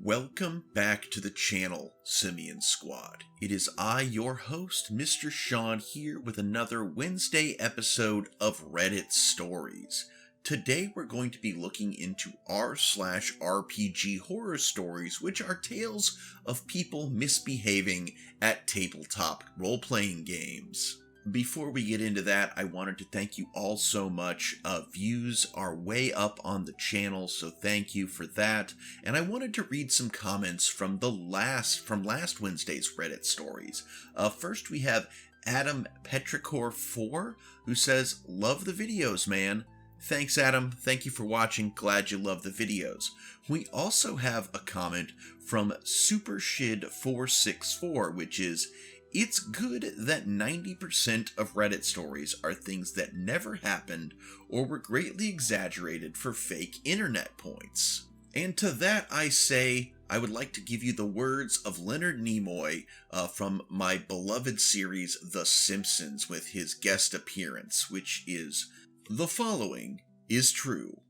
Welcome back to the channel, Simian Squad. It is I, your host, Mr. Sean, here with another Wednesday episode of Reddit Stories. Today we're going to be looking into r/RPG horror stories, which are tales of people misbehaving at tabletop role-playing games. Before we get into that, I wanted to thank you all so much. Views are way up on the channel, so thank you for that. And I wanted to read some comments from last Wednesday's Reddit stories. First we have Adam Petrichor4, who says, "Love the videos, man." Thanks, Adam. Thank you for watching. Glad you love the videos. We also have a comment from SuperShid464, which is, "It's good that 90% of Reddit stories are things that never happened or were greatly exaggerated for fake internet points." And to that I say, I would like to give you the words of Leonard Nimoy from my beloved series The Simpsons with his guest appearance, which is, "The following is true,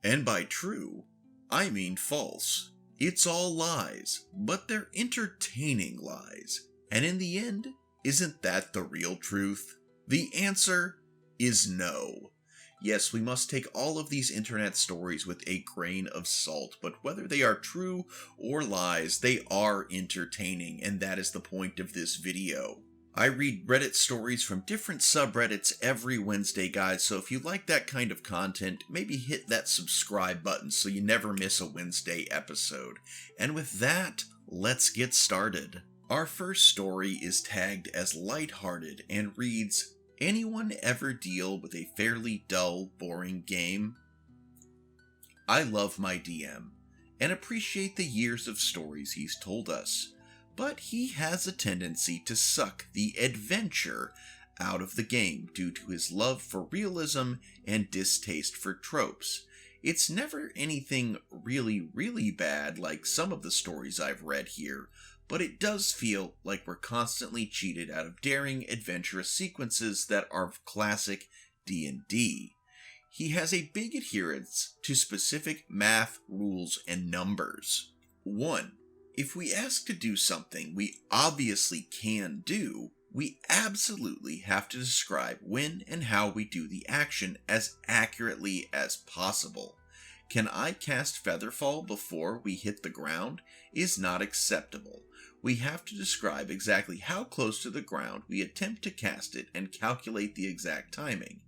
and by true, I mean false. It's all lies, but they're entertaining lies. And in the end, isn't that the real truth?" The answer is no. Yes, we must take all of these internet stories with a grain of salt, but whether they are true or lies, they are entertaining, and that is the point of this video. I read Reddit stories from different subreddits every Wednesday, guys, so if you like that kind of content, maybe hit that subscribe button so you never miss a Wednesday episode. And with that, let's get started. Our first story is tagged as lighthearted and reads, "Anyone ever deal with a fairly dull, boring game? I love my DM and appreciate the years of stories he's told us, but he has a tendency to suck the adventure out of the game due to his love for realism and distaste for tropes. It's never anything really bad like some of the stories I've read here, but it does feel like we're constantly cheated out of daring, adventurous sequences that are classic D&D. He has a big adherence to specific math, rules, and numbers. 1. If we ask to do something we obviously can do, we absolutely have to describe when and how we do the action as accurately as possible. Can I cast Featherfall before we hit the ground is not acceptable. We have to describe exactly how close to the ground we attempt to cast it and calculate the exact timing.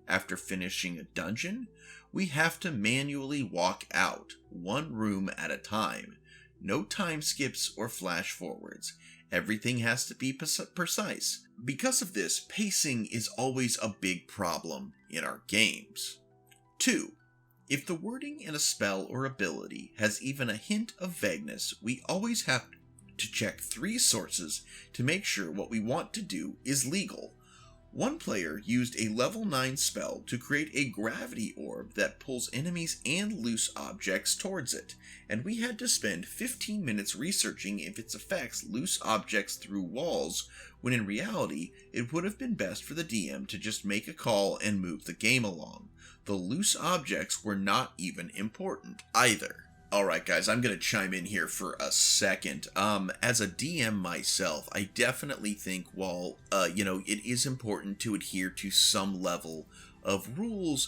After finishing a dungeon, we have to manually walk out, one room at a time. No time skips or flash forwards. Everything has to be precise. Because of this, pacing is always a big problem in our games. 2. If the wording in a spell or ability has even a hint of vagueness, we always have to check 3 sources to make sure what we want to do is legal. One player used a level 9 spell to create a gravity orb that pulls enemies and loose objects towards it, and we had to spend 15 minutes researching if its effects loose objects through walls, when in reality it would have been best for the DM to just make a call and move the game along. The loose objects were not even important either. Alright guys, I'm going to chime in here for a second. As a DM myself, I definitely think while, it is important to adhere to some level of rules,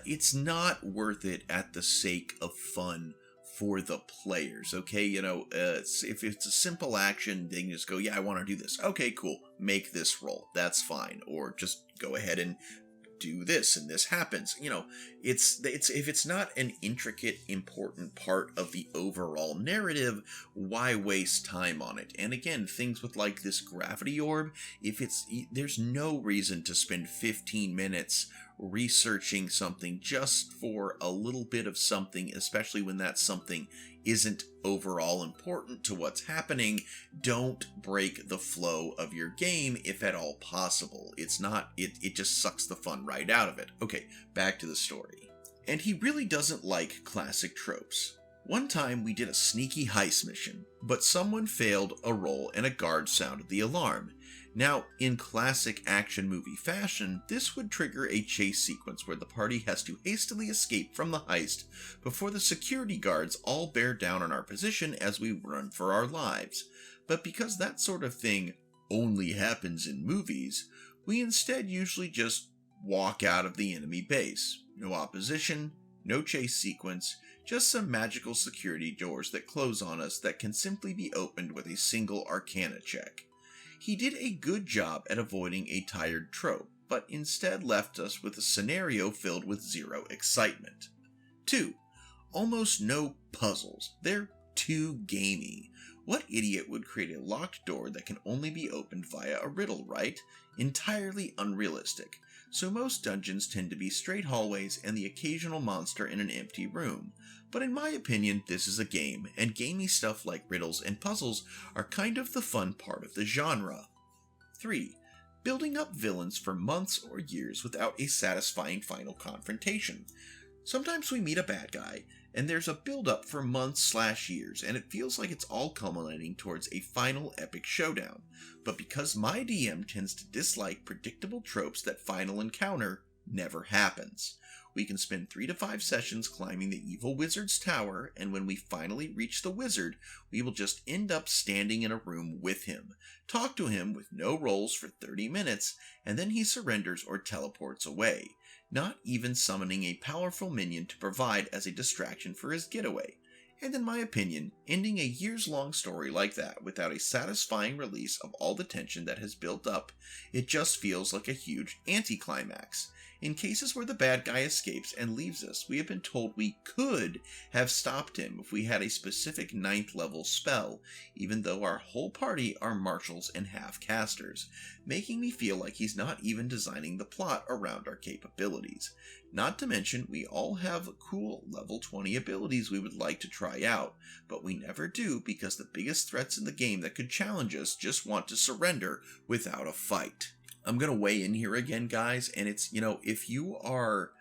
it's not worth it at the sake of fun for the players, okay? If it's a simple action, they can just go, yeah, I want to do this. Okay, cool. Make this roll. That's fine. Or just go ahead and do this and this happens. It's if it's not an intricate, important part of the overall narrative, why waste time on it? And again, things with like this gravity orb, there's no reason to spend 15 minutes researching something just for a little bit of something, especially when that something isn't overall important to what's happening. Don't break the flow of your game if at all possible. It just sucks the fun right out of it. Okay, back to the story. And he really doesn't like classic tropes. One time we did a sneaky heist mission, but someone failed a roll and a guard sounded the alarm. Now, in classic action movie fashion, this would trigger a chase sequence where the party has to hastily escape from the heist before the security guards all bear down on our position as we run for our lives. But because that sort of thing only happens in movies, we instead usually just walk out of the enemy base. No opposition, no chase sequence, just some magical security doors that close on us that can simply be opened with a single Arcana check. He did a good job at avoiding a tired trope, but instead left us with a scenario filled with zero excitement. 2. Almost no puzzles. They're too gamey. What idiot would create a locked door that can only be opened via a riddle, right? Entirely unrealistic. So most dungeons tend to be straight hallways and the occasional monster in an empty room. But in my opinion, this is a game, and gamey stuff like riddles and puzzles are kind of the fun part of the genre. 3. Building up villains for months or years without a satisfying final confrontation. Sometimes we meet a bad guy, and there's a build-up for months/years, and it feels like it's all culminating towards a final epic showdown. But because my DM tends to dislike predictable tropes, that final encounter never happens. We can spend 3 to 5 sessions climbing the evil wizard's tower, and when we finally reach the wizard, we will just end up standing in a room with him, talk to him with no rolls for 30 minutes, and then he surrenders or teleports away, not even summoning a powerful minion to provide as a distraction for his getaway. And in my opinion, ending a years-long story like that without a satisfying release of all the tension that has built up, it just feels like a huge anticlimax. In cases where the bad guy escapes and leaves us, we have been told we could have stopped him if we had a specific 9th level spell, even though our whole party are marshals and half-casters, making me feel like he's not even designing the plot around our capabilities. Not to mention, we all have cool level 20 abilities we would like to try out, but we never do because the biggest threats in the game that could challenge us just want to surrender without a fight. I'm going to weigh in here again, guys, and it's, if you're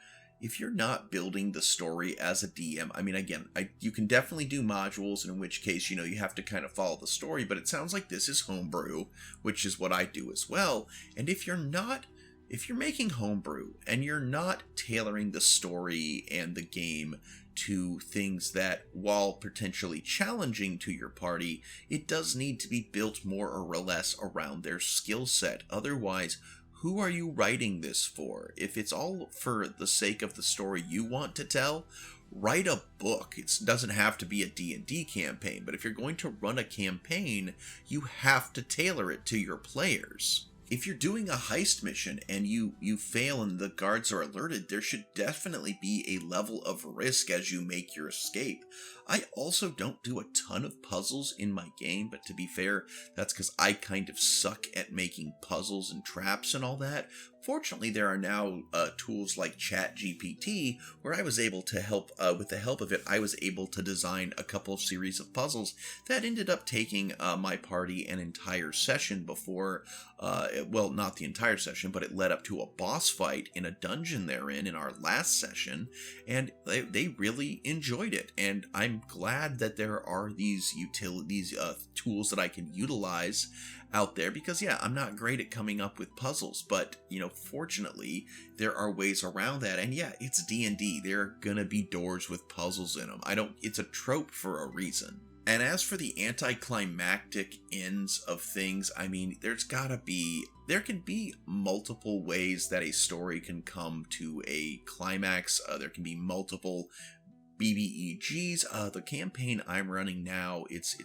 not building the story as a DM, I mean, again, you can definitely do modules, and in which case, you have to kind of follow the story, but it sounds like this is homebrew, which is what I do as well. And if you're making homebrew and you're not tailoring the story and the game to things that, while potentially challenging to your party, it does need to be built more or less around their skill set. Otherwise, who are you writing this for? If it's all for the sake of the story you want to tell, write a book. It doesn't have to be a D&D campaign, but if you're going to run a campaign, you have to tailor it to your players. If you're doing a heist mission and you fail and the guards are alerted, there should definitely be a level of risk as you make your escape. I also don't do a ton of puzzles in my game, but to be fair, that's because I kind of suck at making puzzles and traps and all that. Fortunately, there are now tools like ChatGPT where I was able to help, with the help of it, I was able to design a couple of series of puzzles that ended up taking my party an entire session before, well, not the entire session, but it led up to a boss fight in a dungeon they're in our last session, and they really enjoyed it, and I'm glad that there are these tools that I can utilize out there, because yeah, I'm not great at coming up with puzzles, but fortunately there are ways around that. And yeah, it's D&D, there are gonna be doors with puzzles in them. It's a trope for a reason. And as for the anticlimactic ends of things, I mean, there can be multiple ways that a story can come to a climax. There can be multiple BBEGs. The campaign I'm running now, it's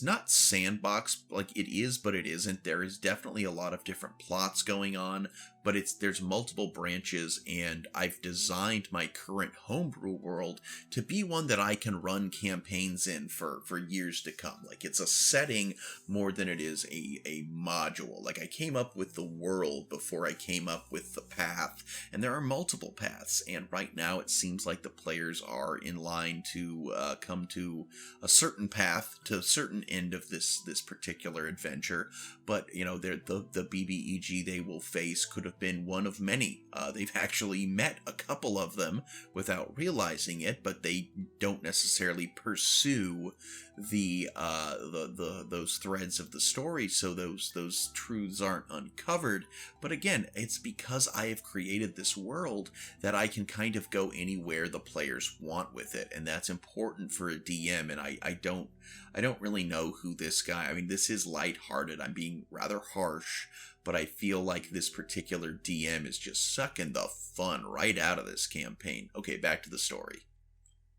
not sandbox like it is, but it isn't. There is definitely a lot of different plots going on, but there's multiple branches, and I've designed my current homebrew world to be one that I can run campaigns in for years to come. Like, it's a setting more than it is a module. Like, I came up with the world before I came up with the path, and there are multiple paths, and right now it seems like the players are in line to come to a certain path, to a certain end of this particular adventure. But the BBEG they will face could have been one of many. They've actually met a couple of them without realizing it, but they don't necessarily pursue those threads of the story, so those truths aren't uncovered. But again, it's because I have created this world that I can kind of go anywhere the players want with it, and that's important for a DM. And I don't really know who this guy. I mean, this is lighthearted. I'm being rather harsh, but I feel like this particular DM is just sucking the fun right out of this campaign. Okay, back to the story.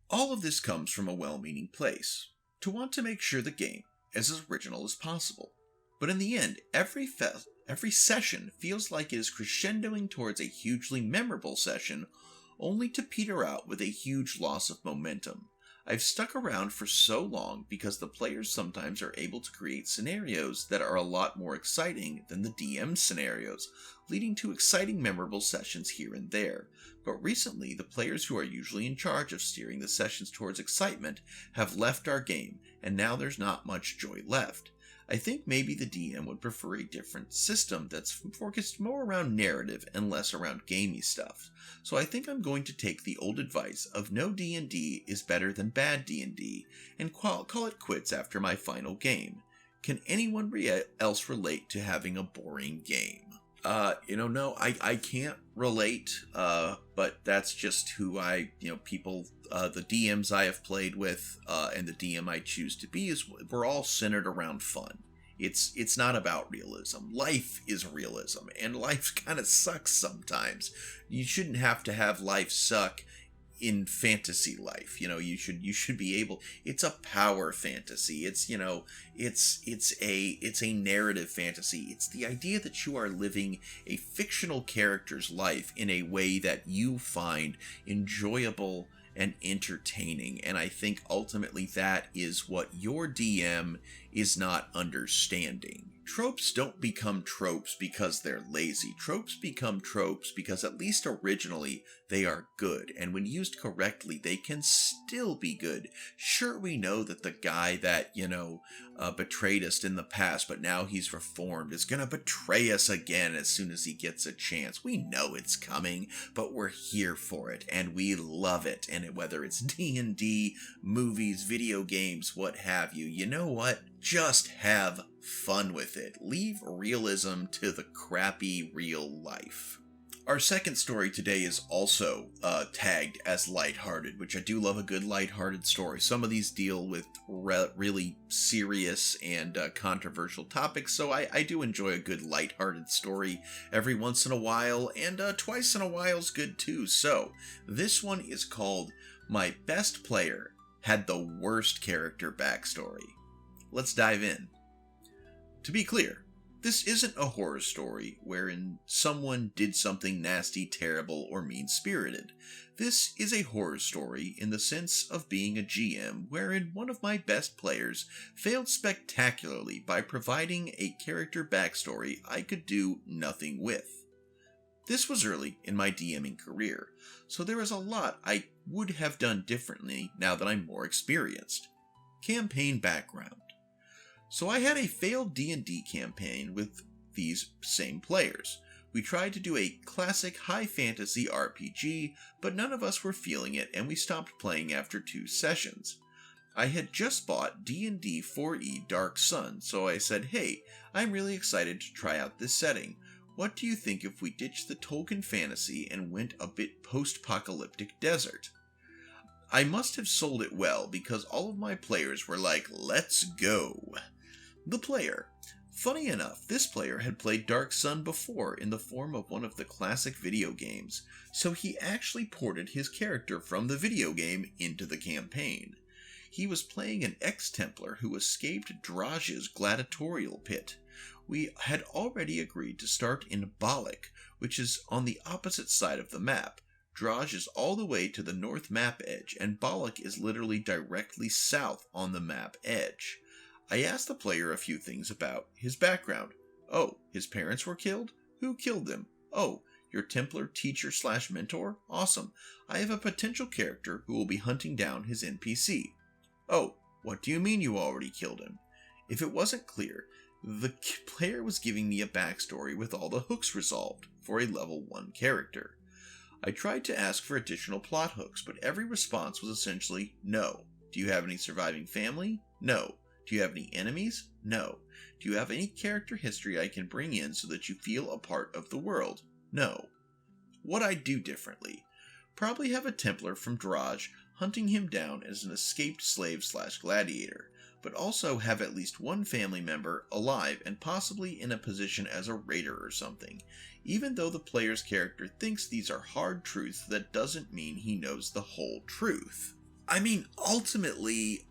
All of this comes from a well-meaning place, to want to make sure the game is as original as possible. But in the end, every session feels like it is crescendoing towards a hugely memorable session, only to peter out with a huge loss of momentum. I've stuck around for so long because the players sometimes are able to create scenarios that are a lot more exciting than the DM scenarios, leading to exciting, memorable sessions here and there. But recently, the players who are usually in charge of steering the sessions towards excitement have left our game, and now there's not much joy left. I think maybe the DM would prefer a different system that's focused more around narrative and less around gamey stuff. So I think I'm going to take the old advice of no D&D is better than bad D&D and call it quits after my final game. Can anyone else relate to having a boring game? No, I can't relate, but that's just who people, the DMs I have played with, and the DM I choose to be we're all centered around fun. It's not about realism. Life is realism, and life kind of sucks sometimes. You shouldn't have to have life suck in fantasy life. You should be able. It's a power fantasy. It's a narrative fantasy. It's the idea that you are living a fictional character's life in a way that you find enjoyable and entertaining. And I think ultimately that is what your DM is not understanding. Tropes don't become tropes because they're lazy. Tropes become tropes because, at least originally, they are good. And when used correctly, they can still be good. Sure, we know that the guy that, betrayed us in the past, but now he's reformed, is going to betray us again as soon as he gets a chance. We know it's coming, but we're here for it, and we love it. And whether it's D&D, movies, video games, what have you, you know what? Just have fun with it. Leave realism to the crappy real life. Our second story today is also tagged as lighthearted, which I do love a good lighthearted story. Some of these deal with really serious and controversial topics, so I do enjoy a good lighthearted story every once in a while, and twice in a while is good too. So this one is called My Best Player Had the Worst Character Backstory. Let's dive in. To be clear, this isn't a horror story wherein someone did something nasty, terrible, or mean-spirited. This is a horror story in the sense of being a GM wherein one of my best players failed spectacularly by providing a character backstory I could do nothing with. This was early in my DMing career, so there is a lot I would have done differently now that I'm more experienced. Campaign background. So I had a failed D&D campaign with these same players. We tried to do a classic high fantasy RPG, but none of us were feeling it, and we stopped playing after 2 sessions. I had just bought D&D 4e Dark Sun, so I said, hey, I'm really excited to try out this setting. What do you think if we ditched the Tolkien fantasy and went a bit post-apocalyptic desert? I must have sold it well because all of my players were like, let's go. The player. Funny enough, this player had played Dark Sun before in the form of one of the classic video games, so he actually ported his character from the video game into the campaign. He was playing an ex-Templar who escaped Draj's gladiatorial pit. We had already agreed to start in Balak, which is on the opposite side of the map. Draj is all the way to the north map edge, and Balak is literally directly south on the map edge. I asked the player a few things about his background. Oh, his parents were killed? Who killed them? Oh, your Templar teacher/mentor? Awesome. I have a potential character who will be hunting down his NPC. Oh, what do you mean you already killed him? If it wasn't clear, The player was giving me a backstory with all the hooks resolved for a level 1 character. I tried to ask for additional plot hooks, but every response was essentially no. Do you have any surviving family? No. Do you have any enemies? No. Do you have any character history I can bring in so that you feel a part of the world? No. What I'd do differently? Probably have a Templar from Draj hunting him down as an escaped slave/gladiator, but also have at least one family member alive and possibly in a position as a raider or something. Even though the player's character thinks these are hard truths, that doesn't mean he knows the whole truth. I mean, ultimately,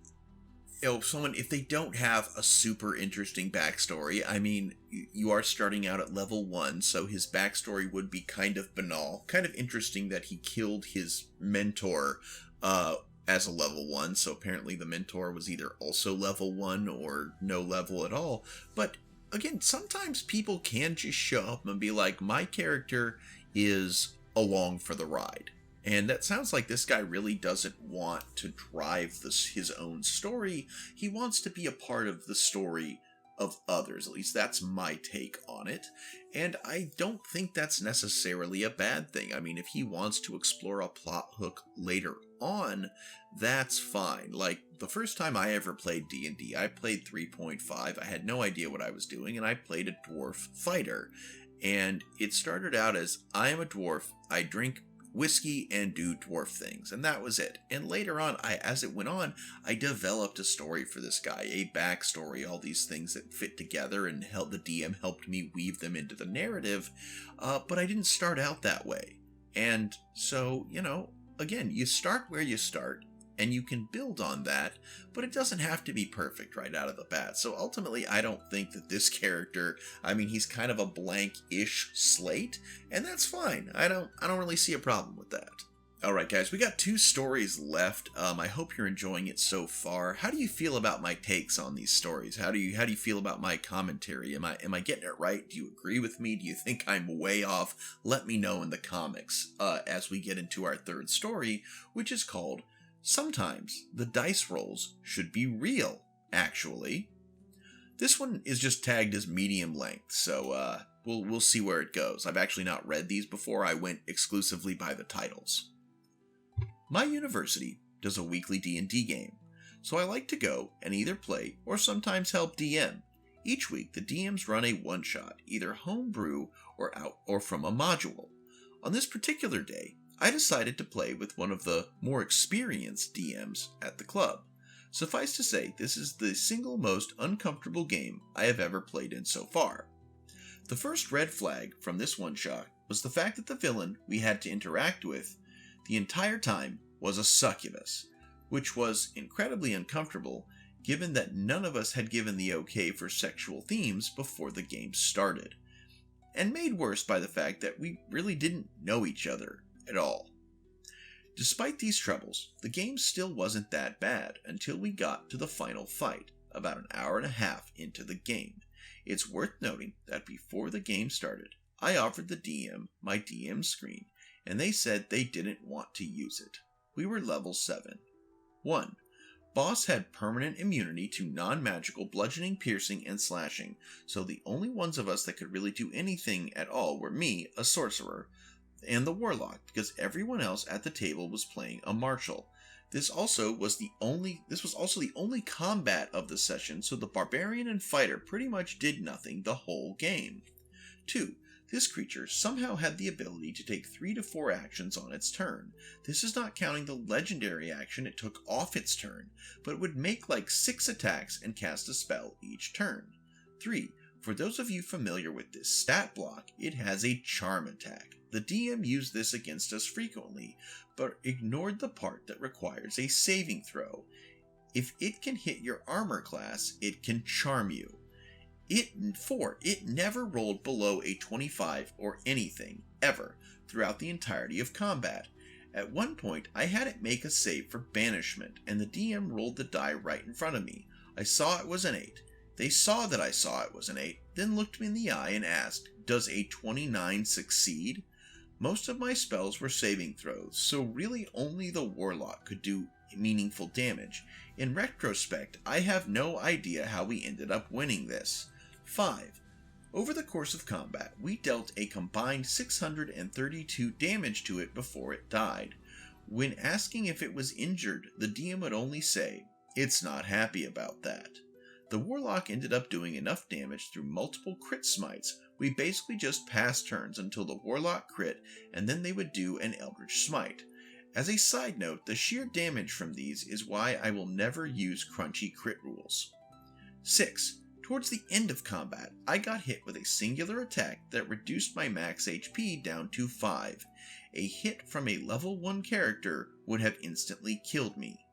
if they don't have a super interesting backstory, I mean, you are starting out at level 1, so his backstory would be kind of banal. Kind of interesting that he killed his mentor as a level 1, so apparently the mentor was either also level 1 or no level at all. But again, sometimes people can just show up and be like, my character is along for the ride. And that sounds like this guy really doesn't want to drive his own story. He wants to be a part of the story of others. At least that's my take on it. And I don't think that's necessarily a bad thing. I mean, if he wants to explore a plot hook later on, that's fine. Like, the first time I ever played D&D, I played 3.5. I had no idea what I was doing, and I played a dwarf fighter. And it started out as, I am a dwarf, I drink whiskey and do dwarf things, and that was it. And later on, as it went on, I developed a story for this guy, a backstory, all these things that fit together, and the DM helped me weave them into the narrative, but I didn't start out that way. And so, again, you start where you start, and you can build on that, but it doesn't have to be perfect right out of the bat. So ultimately, I don't think that this character, he's kind of a blank-ish slate, and that's fine. I don't really see a problem with that. Alright guys, we got 2 stories left. I hope you're enjoying it so far. How do you feel about my takes on these stories? How do you feel about my commentary? Am I getting it right? Do you agree with me? Do you think I'm way off? Let me know in the comics as we get into our 3rd story, which is called Sometimes the Dice Rolls Should Be Real, actually. This one is just tagged as medium length, so we'll see where it goes. I've actually not read these before. I went exclusively by the titles. My university does a weekly D&D game, so I like to go and either play or sometimes help DM. Each week, the DMs run a one-shot, either homebrew or from a module. On this particular day, I decided to play with one of the more experienced DMs at the club. Suffice to say, this is the single most uncomfortable game I have ever played in so far. The first red flag from this one-shot was the fact that the villain we had to interact with the entire time was a succubus, which was incredibly uncomfortable given that none of us had given the okay for sexual themes before the game started, and made worse by the fact that we really didn't know each other at all. Despite these troubles, the game still wasn't that bad until we got to the final fight, about an hour and a half into the game. It's worth noting that before the game started, I offered the DM my DM screen, and they said they didn't want to use it. We were level 7. 1. Boss had permanent immunity to non-magical bludgeoning, piercing, and slashing, so the only ones of us that could really do anything at all were me, a sorcerer, and the warlock, because everyone else at the table was playing a martial. This was also the only combat of the session, so the barbarian and fighter pretty much did nothing the whole game. 2. This creature somehow had the ability to take 3 to 4 actions on its turn. This is not counting the legendary action it took off its turn, but it would make like 6 attacks and cast a spell each turn. 3. For those of you familiar with this stat block, it has a charm attack. The DM used this against us frequently, but ignored the part that requires a saving throw. If it can hit your armor class, it can charm you. It never rolled below a 25 or anything, ever, throughout the entirety of combat. At one point, I had it make a save for banishment, and the DM rolled the die right in front of me. I saw it was an 8. They saw that I saw it was an 8, then looked me in the eye and asked, "Does a 29 succeed?" Most of my spells were saving throws, so really only the warlock could do meaningful damage. In retrospect, I have no idea how we ended up winning this. 5. Over the course of combat, we dealt a combined 632 damage to it before it died. When asking if it was injured, the DM would only say, "It's not happy about that." The Warlock ended up doing enough damage through multiple crit smites. We basically just passed turns until the Warlock crit, and then they would do an Eldritch Smite. As a side note, the sheer damage from these is why I will never use crunchy crit rules. 6. Towards the end of combat, I got hit with a singular attack that reduced my max HP down to 5. A hit from a level 1 character would have instantly killed me.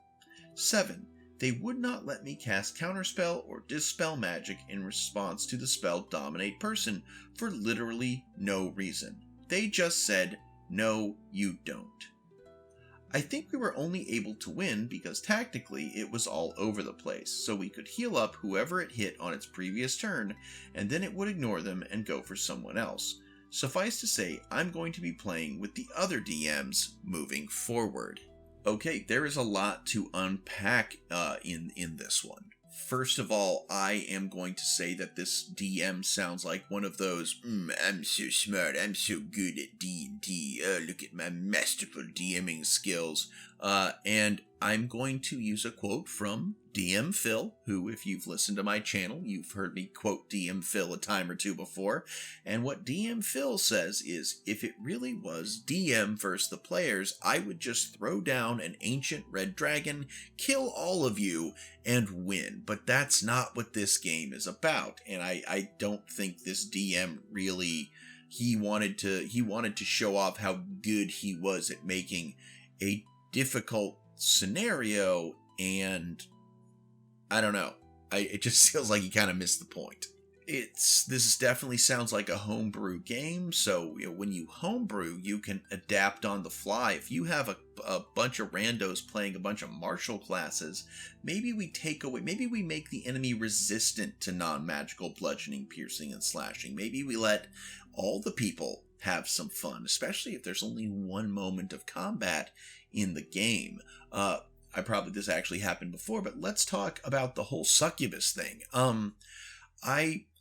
7. They would not let me cast Counterspell or Dispel magic in response to the spell Dominate Person for literally no reason. They just said, "No, you don't." I think we were only able to win because tactically it was all over the place, so we could heal up whoever it hit on its previous turn, and then it would ignore them and go for someone else. Suffice to say, I'm going to be playing with the other DMs moving forward. Okay, there is a lot to unpack in this one. First of all, I am going to say that this DM sounds like one of those, "I'm so smart, I'm so good at D&D, look at my masterful DMing skills," and I'm going to use a quote from DM Phil, who, if you've listened to my channel, you've heard me quote DM Phil a time or two before, and what DM Phil says is, if it really was DM versus the players, I would just throw down an ancient red dragon, kill all of you, and win. But that's not what this game is about, and I don't think this DM really, he wanted to show off how good he was at making a difficult scenario, and I don't know. It just feels like he kind of missed the point. This definitely sounds like a homebrew game, so when you homebrew, you can adapt on the fly. If you have a bunch of randos playing a bunch of martial classes, maybe we make the enemy resistant to non-magical bludgeoning, piercing, and slashing. Maybe we let all the people have some fun, especially if there's only one moment of combat in the game. This actually happened before, but let's talk about the whole succubus thing.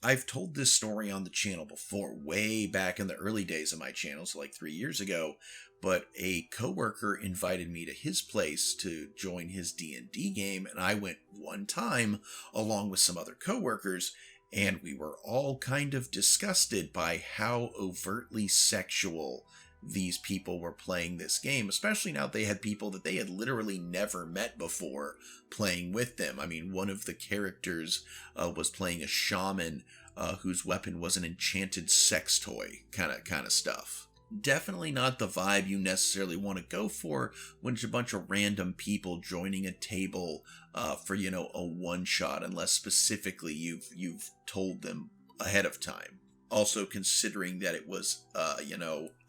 I've told this story on the channel before, way back in the early days of my channel, so like 3 years ago, but a coworker invited me to his place to join his D&D game, and I went one time along with some other coworkers, and we were all kind of disgusted by how overtly sexual these people were playing this game, especially now they had people that they had literally never met before playing with them. I mean, one of the characters was playing a shaman whose weapon was an enchanted sex toy, kind of stuff. Definitely not the vibe you necessarily want to go for when it's a bunch of random people joining a table for a one-shot, unless specifically you've told them ahead of time. Also, considering that it was,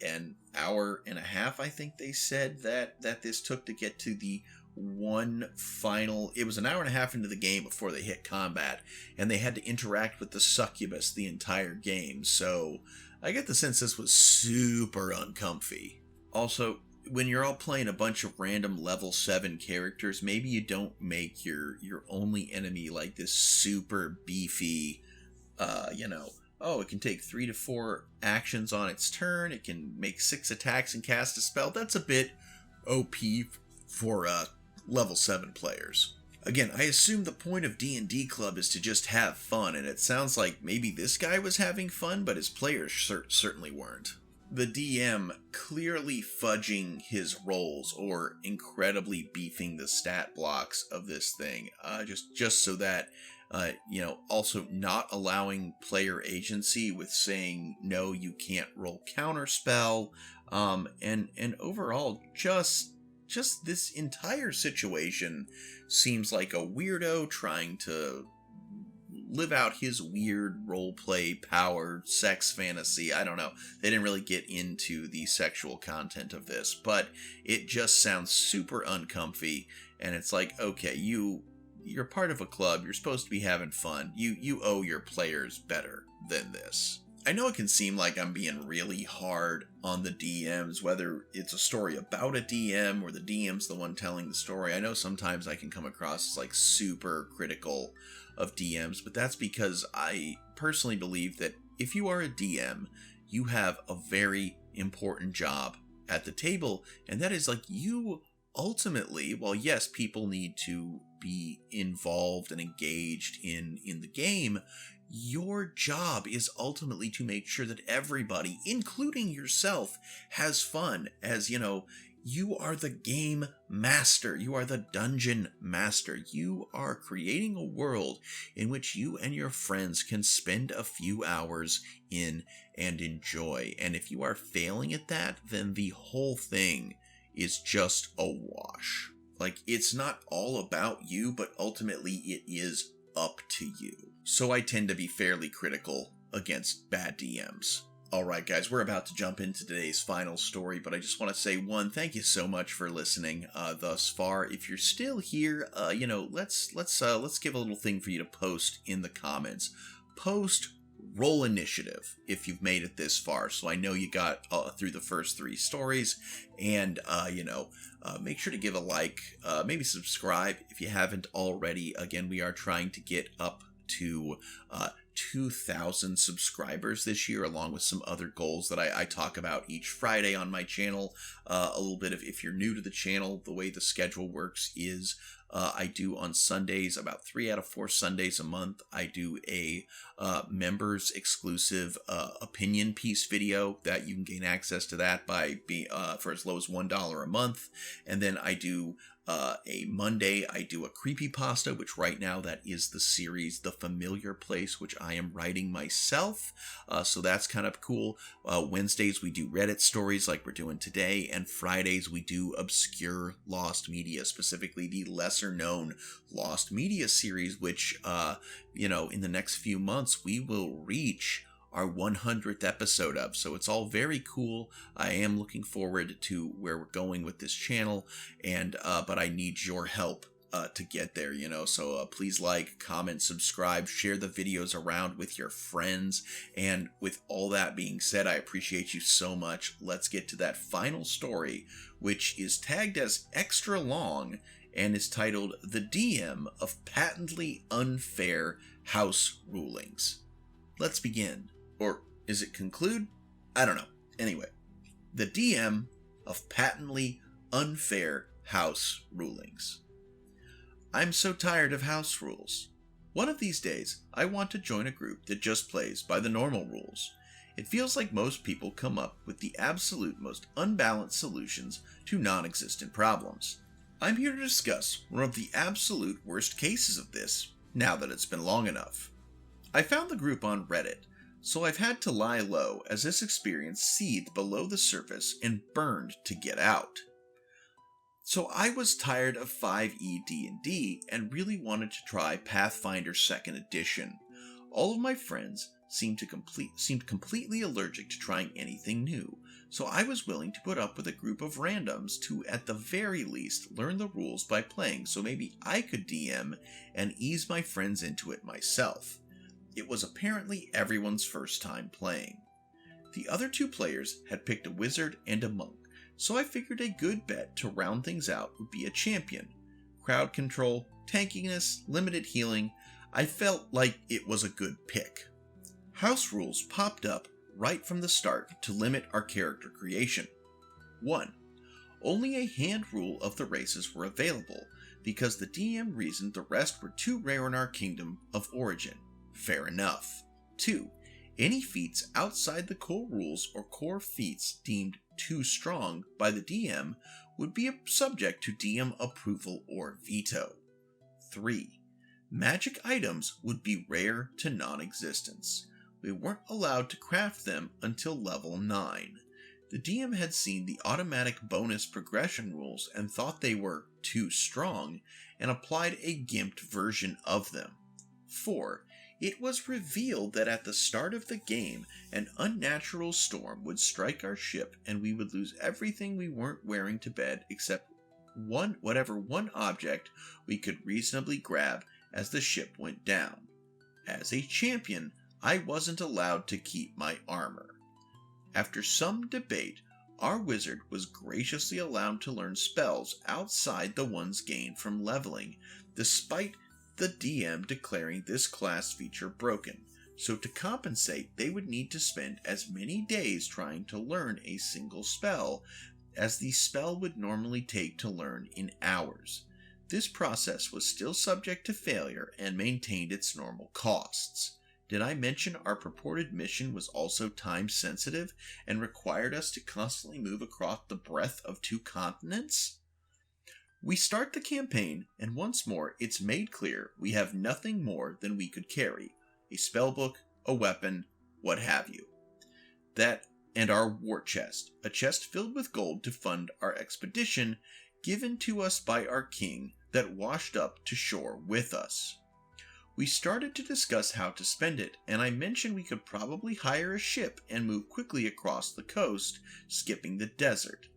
an hour and a half, I think they said that this took to get to the one final. It was an hour and a half into the game before they hit combat, and they had to interact with the succubus the entire game. So I get the sense this was super uncomfy. Also, when you're all playing a bunch of random level 7 characters, maybe you don't make your only enemy like this super beefy, it can take 3 to 4 actions on its turn. It can make 6 attacks and cast a spell. That's a bit OP for level 7 players. Again, I assume the point of D&D Club is to just have fun, and it sounds like maybe this guy was having fun, but his players certainly weren't. The DM clearly fudging his rolls or incredibly beefing the stat blocks of this thing, just so that also not allowing player agency with saying, no, you can't roll counterspell, and overall, just this entire situation seems like a weirdo trying to live out his weird roleplay power sex fantasy. I don't know. They didn't really get into the sexual content of this, but it just sounds super uncomfy, and it's like, okay, you're part of a club. You're supposed to be having fun. You owe your players better than this. I know it can seem like I'm being really hard on the DMs, whether it's a story about a DM or the DM's the one telling the story. I know sometimes I can come across as like super critical of DMs, but that's because I personally believe that if you are a DM, you have a very important job at the table, and that is like you ultimately, well, yes, people need to be involved and engaged in the game. Your job is ultimately to make sure that everybody, including yourself, has fun. As you know, you are the game master. You are the dungeon master. You are creating a world in which you and your friends can spend a few hours in and enjoy. And if you are failing at that, then the whole thing is just a wash. Like, it's not all about you, but ultimately it is up to you. So I tend to be fairly critical against bad DMs. Alright guys, we're about to jump into today's final story, but I just want to say, one, thank you so much for listening thus far. If you're still here, let's give a little thing for you to post in the comments. Post roll initiative if you've made it this far, so I know you got through the first 3 stories, and make sure to give a like, maybe subscribe if you haven't already. Again, we are trying to get up to 2,000 subscribers this year, along with some other goals that I talk about each Friday on my channel. A little bit of, if you're new to the channel, the way the schedule works is I do on Sundays, about 3 out of 4 Sundays a month, I do a members exclusive opinion piece video that you can gain access to that by for as low as $1 a month. And then I do a Monday, I do a creepypasta, which right now that is the series The Familiar Place, which I am writing myself. So that's kind of cool. Wednesdays we do Reddit stories like we're doing today, and Fridays we do obscure lost media, specifically the lesser known lost media series, which in the next few months we will reach our 100th episode of. So it's all very cool. I am looking forward to where we're going with this channel, and but I need your help to get there, so please like, comment, subscribe, share the videos around with your friends. And with all that being said, I appreciate you so much. Let's get to that final story, which is tagged as extra long and is titled The DM of Patently Unfair House Rulings. Let's begin. Or is it conclude? I don't know. Anyway, the DM of Patently Unfair House Rulings. I'm so tired of house rules. One of these days, I want to join a group that just plays by the normal rules. It feels like most people come up with the absolute most unbalanced solutions to non-existent problems. I'm here to discuss one of the absolute worst cases of this, now that it's been long enough. I found the group on Reddit, so I've had to lie low as this experience seethed below the surface and burned to get out. So I was tired of 5e D&D and really wanted to try Pathfinder 2nd Edition. All of my friends seemed completely allergic to trying anything new, so I was willing to put up with a group of randoms to, at the very least, learn the rules by playing, so maybe I could DM and ease my friends into it myself. It was apparently everyone's first time playing. The other 2 players had picked a wizard and a monk, so I figured a good bet to round things out would be a champion. Crowd control, tankiness, limited healing, I felt like it was a good pick. House rules popped up right from the start to limit our character creation. 1. Only a hand rule of the races were available, because the DM reasoned the rest were too rare in our kingdom of origin. Fair enough. 2. Any feats outside the core rules or core feats deemed too strong by the DM would be subject to DM approval or veto. 3. Magic items would be rare to non-existence. We weren't allowed to craft them until level 9. The DM had seen the automatic bonus progression rules and thought they were too strong and applied a gimped version of them. 4. It was revealed that at the start of the game, an unnatural storm would strike our ship and we would lose everything we weren't wearing to bed except whatever one object we could reasonably grab as the ship went down. As a champion, I wasn't allowed to keep my armor. After some debate, our wizard was graciously allowed to learn spells outside the ones gained from leveling, despite the DM declaring this class feature broken. So to compensate, they would need to spend as many days trying to learn a single spell as the spell would normally take to learn in hours. This process was still subject to failure and maintained its normal costs. Did I mention our purported mission was also time sensitive and required us to constantly move across the breadth of 2 continents? We start the campaign, and once more it's made clear we have nothing more than we could carry. A spellbook, a weapon, what have you. That and our war chest, a chest filled with gold to fund our expedition, given to us by our king that washed up to shore with us. We started to discuss how to spend it, and I mentioned we could probably hire a ship and move quickly across the coast, skipping the desert.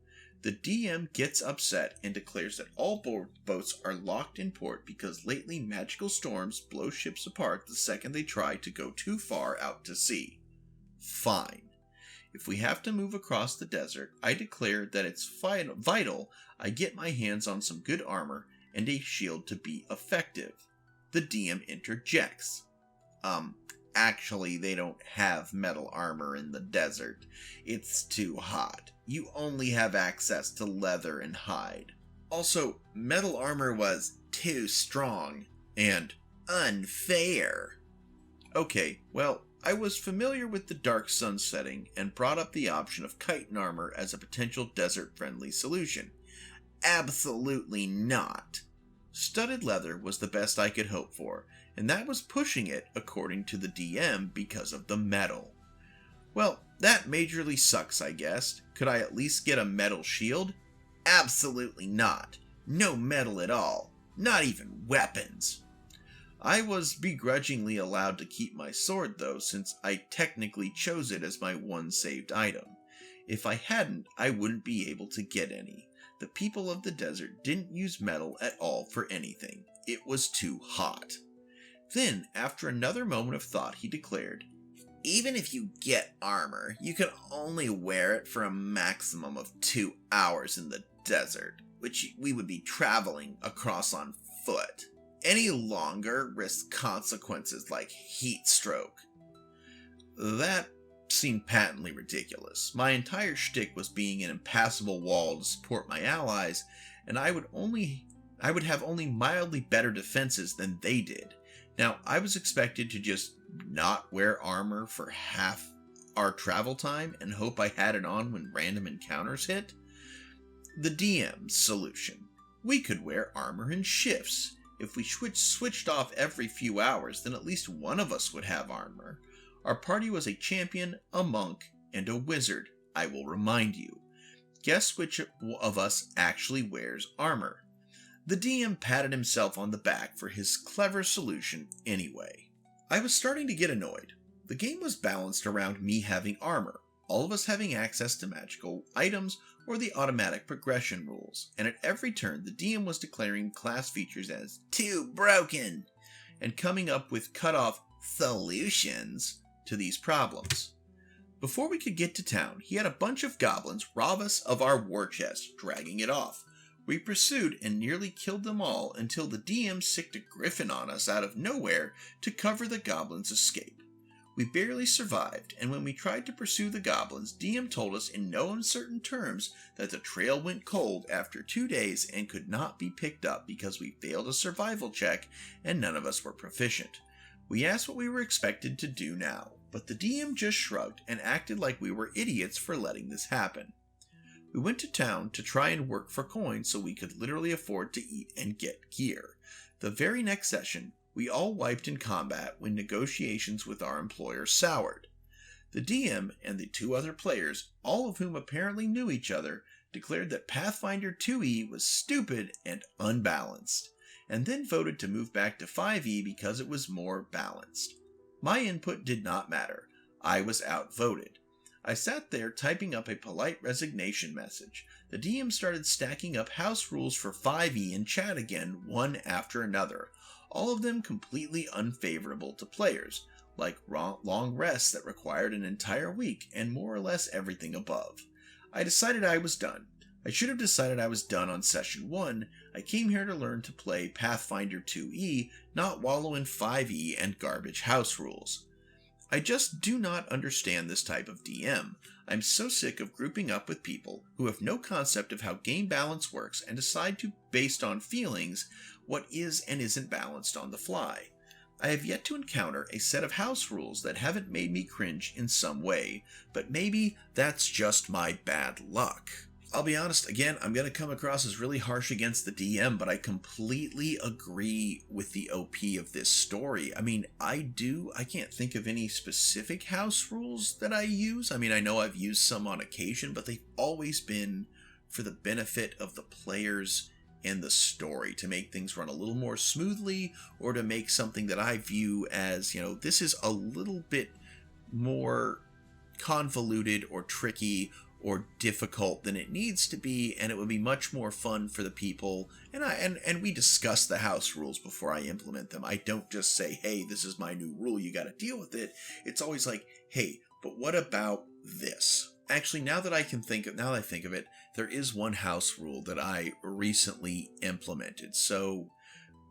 The DM gets upset and declares that all boats are locked in port because lately magical storms blow ships apart the second they try to go too far out to sea. Fine. If we have to move across the desert, I declare that it's vital I get my hands on some good armor and a shield to be effective. The DM interjects. Actually, they don't have metal armor in the desert. It's too hot. You only have access to leather and hide. Also, metal armor was too strong and unfair. Okay, well, I was familiar with the dark sun setting and brought up the option of chitin armor as a potential desert-friendly solution. Absolutely not. Studded leather was the best I could hope for, and that was pushing it according to the DM because of the metal. Well, that majorly sucks, I guessed. Could I at least get a metal shield? Absolutely not. No metal at all. Not even weapons. I was begrudgingly allowed to keep my sword though, since I technically chose it as my one saved item. If I hadn't, I wouldn't be able to get any. The people of the desert didn't use metal at all for anything. It was too hot. Then, after another moment of thought, he declared, "Even if you get armor, you can only wear it for a maximum of 2 hours in the desert, which we would be traveling across on foot. Any longer risks consequences like heat stroke." That seemed patently ridiculous. My entire shtick was being an impassable wall to support my allies, and I would have only mildly better defenses than they did. Now, I was expected to just not wear armor for half our travel time and hope I had it on when random encounters hit? The DM's solution. We could wear armor in shifts. If we switched off every few hours, then at least one of us would have armor. Our party was a champion, a monk, and a wizard, I will remind you. Guess which of us actually wears armor? The DM patted himself on the back for his clever solution anyway. I was starting to get annoyed. The game was balanced around me having armor, all of us having access to magical items or the automatic progression rules, and at every turn the DM was declaring class features as too broken and coming up with cut-off solutions to these problems. Before we could get to town, he had a bunch of goblins rob us of our war chest, dragging it off. We pursued and nearly killed them all until the DM sicked a griffin on us out of nowhere to cover the goblins' escape. We barely survived, and when we tried to pursue the goblins, DM told us in no uncertain terms that the trail went cold after 2 days and could not be picked up because we failed a survival check and none of us were proficient. We asked what we were expected to do now, but the DM just shrugged and acted like we were idiots for letting this happen. We went to town to try and work for coins so we could literally afford to eat and get gear. The very next session, we all wiped in combat when negotiations with our employer soured. The DM and the 2 other players, all of whom apparently knew each other, declared that Pathfinder 2e was stupid and unbalanced, and then voted to move back to 5e because it was more balanced. My input did not matter. I was outvoted. I sat there typing up a polite resignation message. The DM started stacking up house rules for 5e in chat again, one after another, all of them completely unfavorable to players. like long rests that required an entire week, and more or less everything above. I decided I was done. I should have decided I was done on session 1. I came here to learn to play Pathfinder 2e, not wallow in 5e and garbage house rules. I just do not understand this type of DM. I'm so sick of grouping up with people who have no concept of how game balance works and decide to, based on feelings, what is and isn't balanced on the fly. I have yet to encounter a set of house rules that haven't made me cringe in some way, but maybe that's just my bad luck. I'll be honest, again, I'm going to come across as really harsh against the DM, but I completely agree with the OP of this story. I mean, I can't think of any specific house rules that I use. I mean, I know I've used some on occasion, but they've always been for the benefit of the players and the story, to make things run a little more smoothly, or to make something that I view as, this is a little bit more convoluted or tricky or difficult than it needs to be, and it would be much more fun for the people. And we discuss the house rules before I implement them. I don't just say, hey, this is my new rule, you got to deal with it. It's always like, hey, but what about this? Actually, now that I think of it, there is one house rule that I recently implemented. So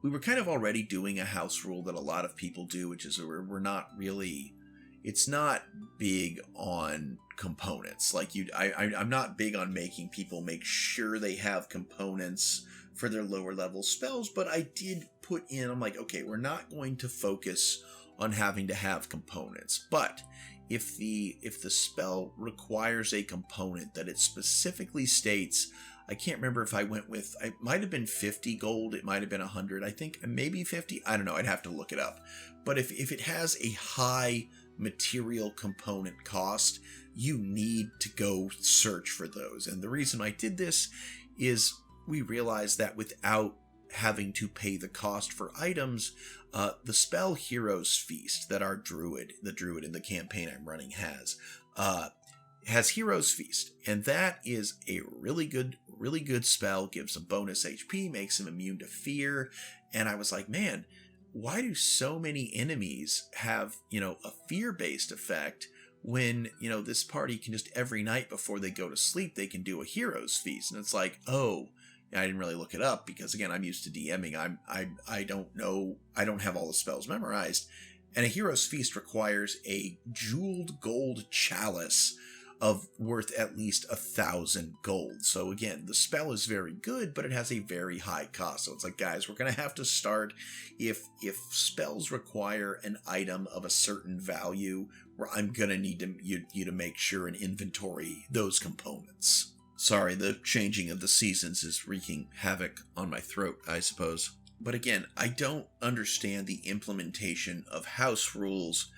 we were kind of already doing a house rule that a lot of people do, which is we're not really, it's not big on components. Like I'm not big on making people make sure they have components for their lower level spells, but I did put in, I'm like, okay, we're not going to focus on having to have components, but if the spell requires a component that it specifically states, I can't remember if I went with, it might have been 50 gold, it might have been 100, I think maybe 50, I don't know, I'd have to look it up. But if it has a high material component cost, you need to go search for those. And the reason I did this is we realized that without having to pay the cost for items, the spell Hero's Feast that the druid in the campaign I'm running has Hero's Feast, and that is a really good spell, gives him bonus HP, makes him immune to fear. And I was like, man, why do so many enemies have, a fear-based effect when, this party can just every night before they go to sleep, they can do a Hero's Feast? And it's like, oh, I didn't really look it up because, again, I'm used to DMing. I don't know. I don't have all the spells memorized. And a Hero's Feast requires a jeweled gold chalice of worth at least 1,000 gold. So again, the spell is very good, but it has a very high cost. So it's like, guys, we're going to have to start, if spells require an item of a certain value, where I'm going to need you to make sure and inventory those components. Sorry, the changing of the seasons is wreaking havoc on my throat, I suppose. But again, I don't understand the implementation of house rules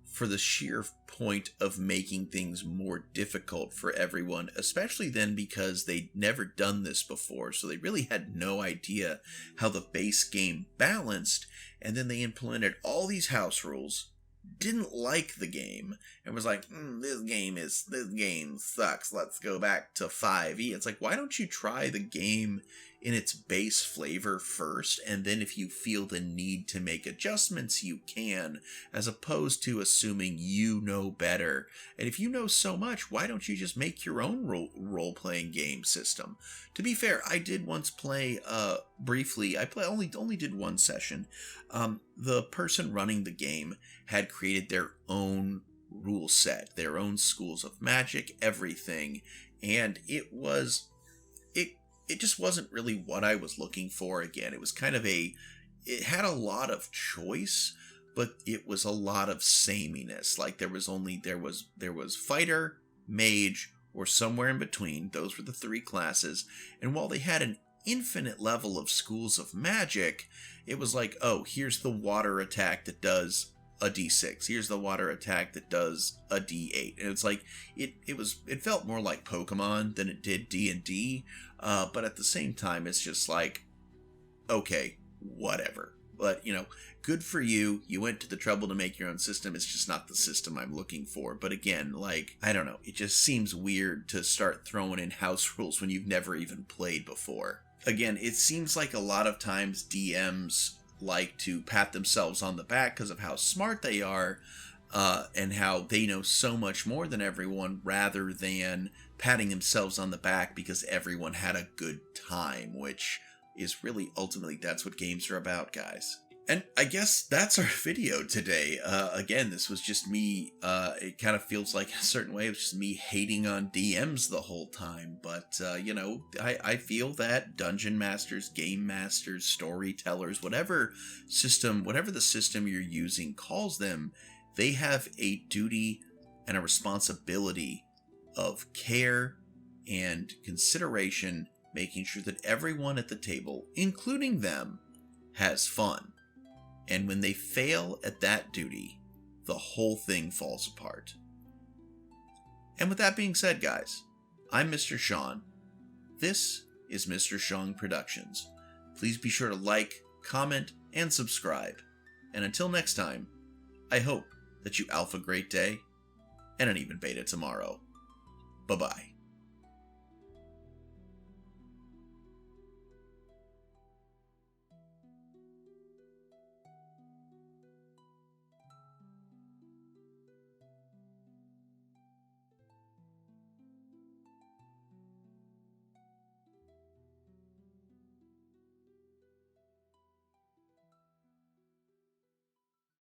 for the sheer point of making things more difficult for everyone, especially then because they'd never done this before, so they really had no idea how the base game balanced, and then they implemented all these house rules, didn't like the game, and was like, this game sucks, let's go back to 5e. It's like, why don't you try the game in its base flavor first, and then if you feel the need to make adjustments, you can, as opposed to assuming you know better. And if you know so much, why don't you just make your own role-playing game system? To be fair, I did once play, briefly, only did one session. The person running the game had created their own rule set, their own schools of magic, everything, and it just wasn't really what I was looking for. Again, it was kind of it had a lot of choice, but it was a lot of sameness. Like there was fighter, mage, or somewhere in between. Those were the three classes. And while they had an infinite level of schools of magic, it was like, oh, here's the water attack that does a d6. Here's the water attack that does a d8. And it's like, it felt more like Pokemon than it did D&D. But at the same time, it's just like, okay, whatever. But, good for you. You went to the trouble to make your own system. It's just not the system I'm looking for. But again, I don't know. It just seems weird to start throwing in house rules when you've never even played before. Again, it seems like a lot of times DMs like to pat themselves on the back because of how smart they are, and how they know so much more than everyone, rather than patting themselves on the back because everyone had a good time, which is really ultimately that's what games are about, guys. And I guess that's our video today. Again, this was just me. It kind of feels like a certain way. It was just me hating on DMs the whole time. But, I feel that dungeon masters, game masters, storytellers, whatever the system you're using calls them, they have a duty and a responsibility of care and consideration, making sure that everyone at the table, including them, has fun. And when they fail at that duty, the whole thing falls apart. And with that being said, guys, I'm Mr. Sean. This is Mr. Sean Productions. Please be sure to like, comment, and subscribe. And until next time, I hope that you alpha great day and an even beta tomorrow. Bye-bye.